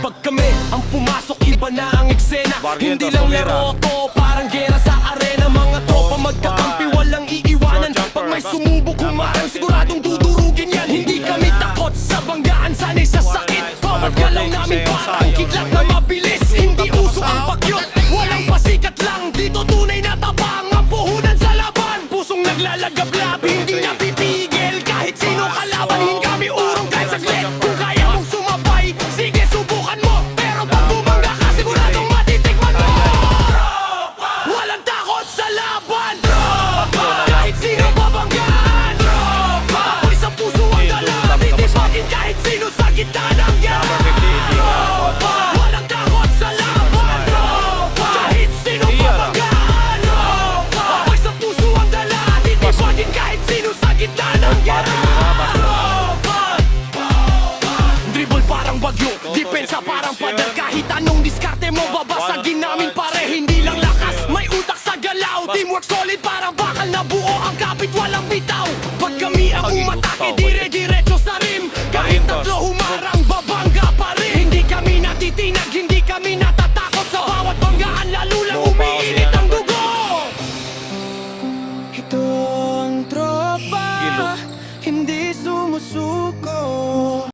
Pag kami ang pumasok, iba na ang eksena. Hindi lang laro to, parang gera sa arena. Mga tropa magkakampi, walang iiwanan. Pag may sumubok, humarang siguradong dudurugin yan. Hindi kami takot sa banggaan, sanay sa sakit. Bawat galaw namin parang kidlat na mabilis. Hindi uso ang pakyot, walang pasikat lang. Dito tunay na tabang, ang puhunan sa laban. Pusong naglalagablab, hindi napitigil. Kahit sino kalaban, kami urong kahit saglit. Kung kaya mong sumabay, sige subukan mo. Pero pag bumangga ka, siguradong matitikman mo. Walang takot sa laban. Kahit sino babanggaan. Apoy sa puso ang dala, titipagin kahit sino sa gitna ng gala. Walang takot sa laban. Kahit sino babanggaan. Apoy sa puso ang dala, titipagin kahit sino sa gitna ng gala. Dribble parang bagyo, depensa parang pader. Kahit anong diskarte mo, babasagin namin pare. Hindi lang lakas, may utak sa galaw. Teamwork solid, parang bakal na buo ang kapit, walang